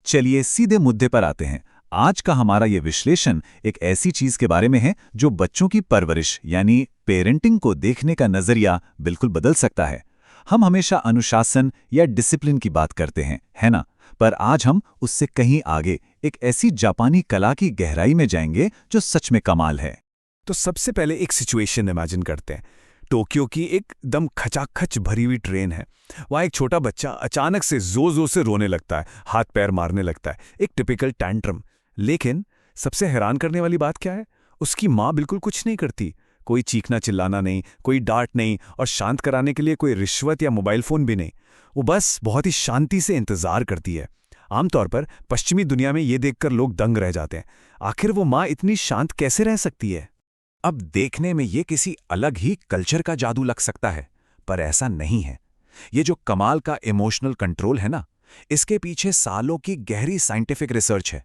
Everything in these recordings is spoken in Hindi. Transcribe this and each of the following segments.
चलिए सीधे मुद्दे पर आते हैं। आज का हमारा ये विश्लेषण एक ऐसी चीज के बारे में है जो बच्चों की परवरिश यानी पेरेंटिंग को देखने का नजरिया बिल्कुल बदल सकता है। हम हमेशा अनुशासन या डिसिप्लिन की बात करते हैं, है ना? पर आज हम उससे कहीं आगे एक ऐसी जापानी कला की गहराई में जाएंगे जो सच में कमाल है। तो सबसे पहले एक सिचुएशन इमेजिन करते हैं। टोक्यो की एकदम खचाखच भरी हुई ट्रेन है। वहाँ एक छोटा बच्चा अचानक से जोर जोर से रोने लगता है, हाथ पैर मारने लगता है, एक टिपिकल टैंट्रम। लेकिन सबसे हैरान करने वाली बात क्या है? उसकी माँ बिल्कुल कुछ नहीं करती। कोई चीखना चिल्लाना नहीं, कोई डांट नहीं, और शांत कराने के लिए कोई रिश्वत या मोबाइल फोन भी नहीं। वो बस बहुत ही शांति से इंतजार करती है। आमतौर पर पश्चिमी दुनिया में ये देखकर लोग दंग रह जाते हैं। आखिर वो माँ इतनी शांत कैसे रह सकती है? अब देखने में ये किसी अलग ही कल्चर का जादू लग सकता है, पर ऐसा नहीं है। ये जो कमाल का इमोशनल कंट्रोल है ना, इसके पीछे सालों की गहरी साइंटिफिक रिसर्च है।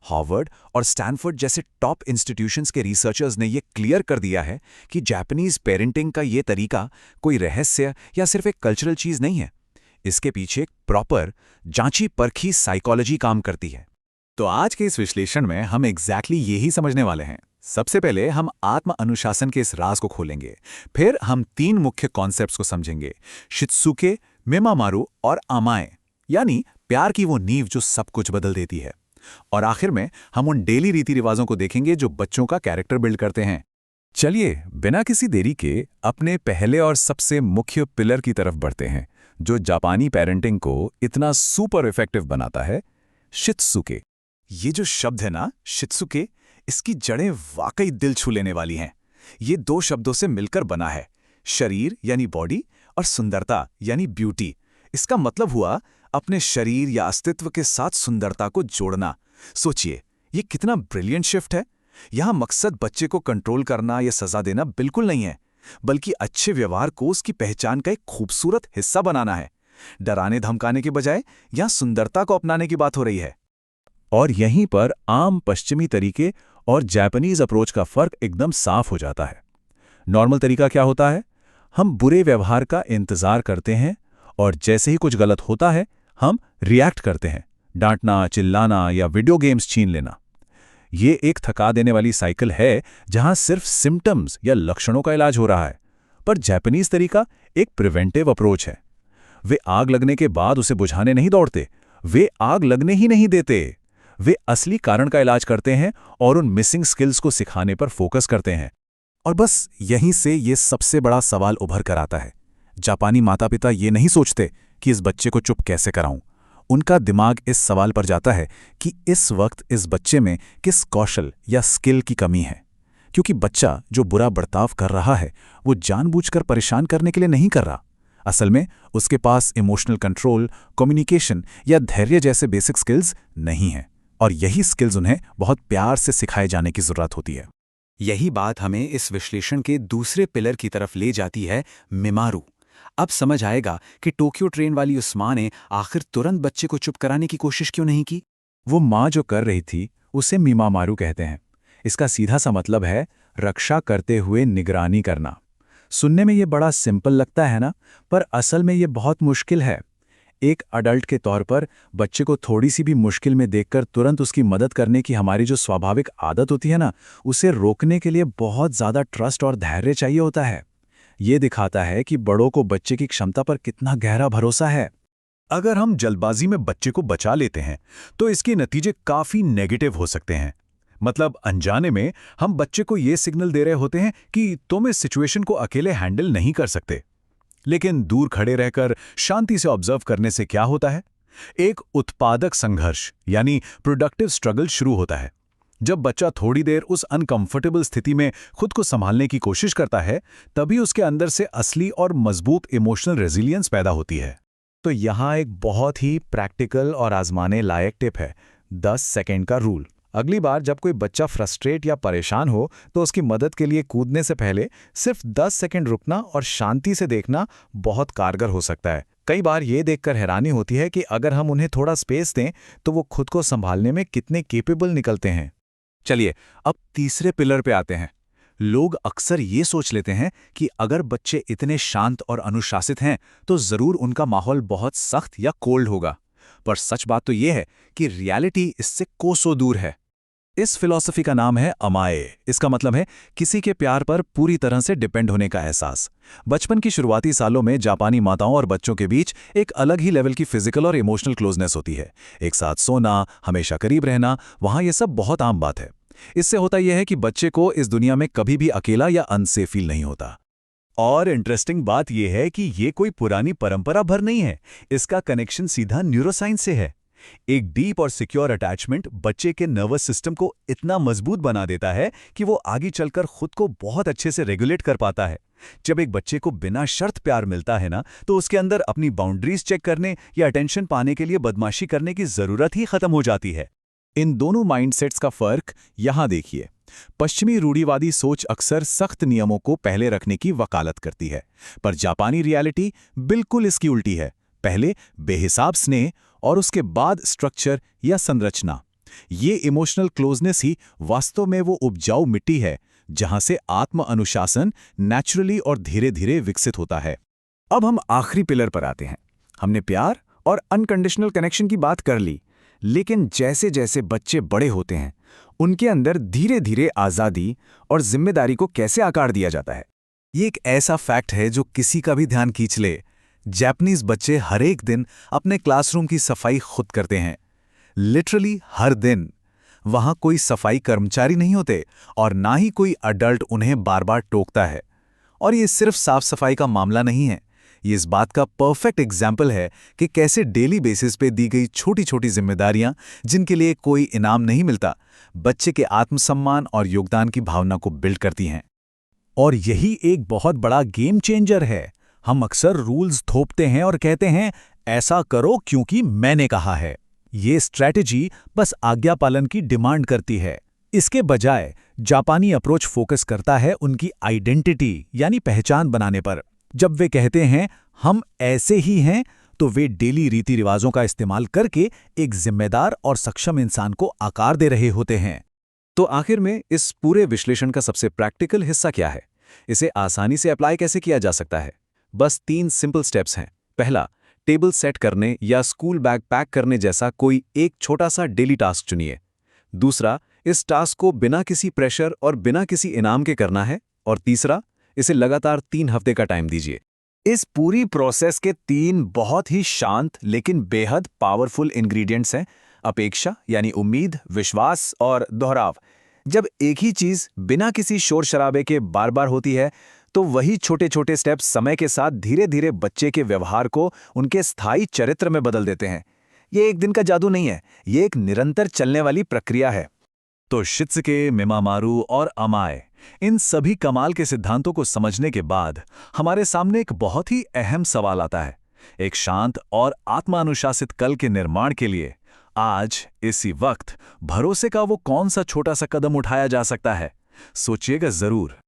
हार्वर्ड और स्टैनफोर्ड जैसे टॉप इंस्टीट्यूशंस के रिसर्चर्स ने ये क्लियर कर दिया है कि जापानीज पेरेंटिंग का ये तरीका कोई रहस्य या सिर्फ एक कल्चरल चीज नहीं है। इसके पीछे एक प्रॉपर जांची परखी साइकोलॉजी काम करती है। तो आज के इस विश्लेषण में हम एग्जैक्टली यही समझने वाले हैं। सबसे पहले हम आत्म अनुशासन के इस राज को खोलेंगे, फिर हम 3 मुख्य कॉन्सेप्ट्स को समझेंगे: शित्सुके, मेमामारू और आमाए, यानी प्यार की वो नींव जो सब कुछ बदल देती है। और आखिर में हम उन डेली रीति रिवाजों को देखेंगे जो बच्चों का कैरेक्टर बिल्ड करते हैं। चलिए बिना किसी देरी के अपने पहले और सबसे मुख्य पिलर की तरफ बढ़ते हैं, जो जापानी पेरेंटिंग को इतना सुपर इफेक्टिव बनाता है, शित्सुके। ये जो शब्द है ना, शित्सुके, इसकी जड़ें वाकई दिल छू लेने वाली हैं। ये 2 शब्दों से मिलकर बना है, शरीर यानी बॉडी और सुंदरता यानी ब्यूटी। इसका मतलब हुआ अपने शरीर या अस्तित्व के साथ सुंदरता को जोड़ना। सोचिए, ये कितना ब्रिलियंट शिफ्ट है। यहां मकसद बच्चे को कंट्रोल करना या सजा देना बिल्कुल नहीं है, बल्कि अच्छे व्यवहार को उसकी पहचान का एक खूबसूरत हिस्सा बनाना है। डराने धमकाने के बजाय यहां सुंदरता को अपनाने की बात हो रही है। और यहीं पर आम पश्चिमी तरीके और जापानीज अप्रोच का फर्क एकदम साफ हो जाता है। नॉर्मल तरीका क्या होता है? हम बुरे व्यवहार का इंतजार करते हैं और जैसे ही कुछ गलत होता है हम रिएक्ट करते हैं, डांटना, चिल्लाना या वीडियो गेम्स छीन लेना। ये एक थका देने वाली साइकिल है जहां सिर्फ सिम्टम्स या लक्षणों का इलाज हो रहा है। पर जापानीज तरीका एक प्रिवेंटिव अप्रोच है। वे आग लगने के बाद उसे बुझाने नहीं दौड़ते, वे आग लगने ही नहीं देते। वे असली कारण का इलाज करते हैं और उन मिसिंग स्किल्स को सिखाने पर फोकस करते हैं। और बस यहीं से ये सबसे बड़ा सवाल उभर कर आता है। जापानी माता पिता ये नहीं सोचते कि इस बच्चे को चुप कैसे कराऊं। उनका दिमाग इस सवाल पर जाता है कि इस वक्त इस बच्चे में किस कौशल या स्किल की कमी है। क्योंकि बच्चा जो बुरा बर्ताव कर रहा है वो जानबूझकर परेशान करने के लिए नहीं कर रहा। असल में उसके पास इमोशनल कंट्रोल, कम्युनिकेशन या धैर्य जैसे बेसिक स्किल्स नहीं हैं, और यही स्किल्स उन्हें बहुत प्यार से सिखाए जाने की जरूरत होती है। यही बात हमें इस विश्लेषण के दूसरे पिलर की तरफ ले जाती है, मेमारू। अब समझ आएगा कि टोक्यो ट्रेन वाली उस माँ ने आखिर तुरंत बच्चे को चुप कराने की कोशिश क्यों नहीं की। वो माँ जो कर रही थी उसे मीमामारू कहते हैं। इसका सीधा सा मतलब है रक्षा करते हुए निगरानी करना। सुनने में ये बड़ा सिंपल लगता है ना, पर असल में ये बहुत मुश्किल है। एक अडल्ट के तौर पर बच्चे को थोड़ी सी भी मुश्किल में देखकर तुरंत उसकी मदद करने की हमारी जो स्वाभाविक आदत होती है ना, उसे रोकने के लिए बहुत ज़्यादा ट्रस्ट और धैर्य चाहिए होता है। ये दिखाता है कि बड़ों को बच्चे की क्षमता पर कितना गहरा भरोसा है। अगर हम जल्दबाजी में बच्चे को बचा लेते हैं तो इसके नतीजे काफी नेगेटिव हो सकते हैं। मतलब अनजाने में हम बच्चे को ये सिग्नल दे रहे होते हैं कि तुम इस सिचुएशन को अकेले हैंडल नहीं कर सकते। लेकिन दूर खड़े रहकर शांति से ऑब्जर्व करने से क्या होता है? एक उत्पादक संघर्ष यानी प्रोडक्टिव स्ट्रगल शुरू होता है। जब बच्चा थोड़ी देर उस अनकंफर्टेबल स्थिति में खुद को संभालने की कोशिश करता है, तभी उसके अंदर से असली और मजबूत इमोशनल रेजिलियंस पैदा होती है। तो यहाँ एक बहुत ही प्रैक्टिकल और आजमाने लायक टिप है, 10 सेकेंड का रूल। अगली बार जब कोई बच्चा फ्रस्ट्रेट या परेशान हो तो उसकी मदद के लिए कूदने से पहले सिर्फ 10 सेकंड रुकना और शांति से देखना बहुत कारगर हो सकता है। कई बार ये देखकर हैरानी होती है कि अगर हम उन्हें थोड़ा स्पेस दें तो वो खुद को संभालने में कितने केपेबल निकलते हैं। चलिए अब तीसरे पिलर पे आते हैं। लोग अक्सर ये सोच लेते हैं कि अगर बच्चे इतने शांत और अनुशासित हैं तो जरूर उनका माहौल बहुत सख्त या कोल्ड होगा। पर सच बात तो ये है कि रियलिटी इससे कोसों दूर है। इस फिलॉसफी का नाम है अमाए। इसका मतलब है किसी के प्यार पर पूरी तरह से डिपेंड होने का एहसास। बचपन की शुरुआती सालों में जापानी माताओं और बच्चों के बीच एक अलग ही लेवल की फिजिकल और इमोशनल क्लोजनेस होती है। एक साथ सोना, हमेशा करीब रहना, वहाँ ये सब बहुत आम बात है। इससे होता यह है कि बच्चे को इस दुनिया में कभी भी अकेला या अनसेफ फील नहीं होता। और इंटरेस्टिंग बात यह है कि ये कोई पुरानी परंपरा भर नहीं है, इसका कनेक्शन सीधा न्यूरोसाइंस से है। एक डीप और सिक्योर अटैचमेंट बच्चे के नर्वस सिस्टम को इतना मजबूत बना देता है कि वो आगे चलकर खुद को बहुत अच्छे से रेगुलेट कर पाता है। जब एक बच्चे को बिना शर्त प्यार मिलता है ना, तो उसके अंदर अपनी बाउंड्रीज चेक करने या अटेंशन पाने के लिए बदमाशी करने की जरूरत ही खत्म हो जाती है। इन दोनों माइंडसेट्स का फर्क यहां देखिए। पश्चिमी रूढ़िवादी सोच अक्सर सख्त नियमों को पहले रखने की वकालत करती है, पर जापानी रियलिटी बिल्कुल इसकी उल्टी है। पहले बेहिसाब स्नेह और उसके बाद स्ट्रक्चर या संरचना। ये इमोशनल क्लोजनेस ही वास्तव में वो उपजाऊ मिट्टी है जहां से आत्म अनुशासन नेचुरली और धीरे धीरे विकसित होता है। अब हम आखिरी पिलर पर आते हैं। हमने प्यार और अनकंडीशनल कनेक्शन की बात कर ली, लेकिन जैसे जैसे बच्चे बड़े होते हैं, उनके अंदर धीरे धीरे आज़ादी और जिम्मेदारी को कैसे आकार दिया जाता है। ये एक ऐसा फैक्ट है जो किसी का भी ध्यान खींच ले। जापानीज बच्चे हर एक दिन अपने क्लासरूम की सफाई खुद करते हैं, लिटरली हर दिन। वहां कोई सफाई कर्मचारी नहीं होते और ना ही कोई अडल्ट उन्हें बार बार टोकता है। और ये सिर्फ साफ सफाई का मामला नहीं है, ये इस बात का परफेक्ट एग्जाम्पल है कि कैसे डेली बेसिस पे दी गई छोटी छोटी जिम्मेदारियां, जिनके लिए कोई इनाम नहीं मिलता, बच्चे के आत्मसम्मान और योगदान की भावना को बिल्ड करती हैं। और यही एक बहुत बड़ा गेम चेंजर है। हम अक्सर रूल्स थोपते हैं और कहते हैं ऐसा करो क्योंकि मैंने कहा है। ये स्ट्रैटेजी बस आज्ञा पालन की डिमांड करती है। इसके बजाय जापानी अप्रोच फोकस करता है उनकी आइडेंटिटी यानी पहचान बनाने पर। जब वे कहते हैं हम ऐसे ही हैं, तो वे डेली रीति रिवाजों का इस्तेमाल करके एक जिम्मेदार और सक्षम इंसान को आकार दे रहे होते हैं। तो आखिर में इस पूरे विश्लेषण का सबसे प्रैक्टिकल हिस्सा क्या है? इसे आसानी से अप्लाई कैसे किया जा सकता है? बस 3 सिंपल स्टेप्स हैं। पहला, टेबल सेट करने या स्कूल बैग पैक करने जैसा कोई एक छोटा सा डेली टास्क चुनिए। दूसरा, इस टास्क को बिना किसी प्रेशर और बिना किसी इनाम के करना है। और तीसरा, इसे लगातार 3 हफ्ते का टाइम दीजिए। इस पूरी प्रोसेस के 3 बहुत ही शांत लेकिन बेहद पावरफुल इंग्रेडिएंट्स हैं: अपेक्षा यानी उम्मीद, विश्वास और दोहराव। जब एक ही चीज बिना किसी शोर शराबे के बार बार होती है, तो वही छोटे छोटे स्टेप्स समय के साथ धीरे धीरे बच्चे के व्यवहार को उनके स्थायी चरित्र में बदल देते हैं। ये एक दिन का जादू नहीं है, ये एक निरंतर चलने वाली प्रक्रिया है। तो शित्सुके, मिमामारू और अमाए, इन सभी कमाल के सिद्धांतों को समझने के बाद हमारे सामने एक बहुत ही अहम सवाल आता है। एक शांत और आत्मानुशासित कल के निर्माण के लिए आज इसी वक्त भरोसे का वो कौन सा छोटा सा कदम उठाया जा सकता है? सोचिएगा जरूर।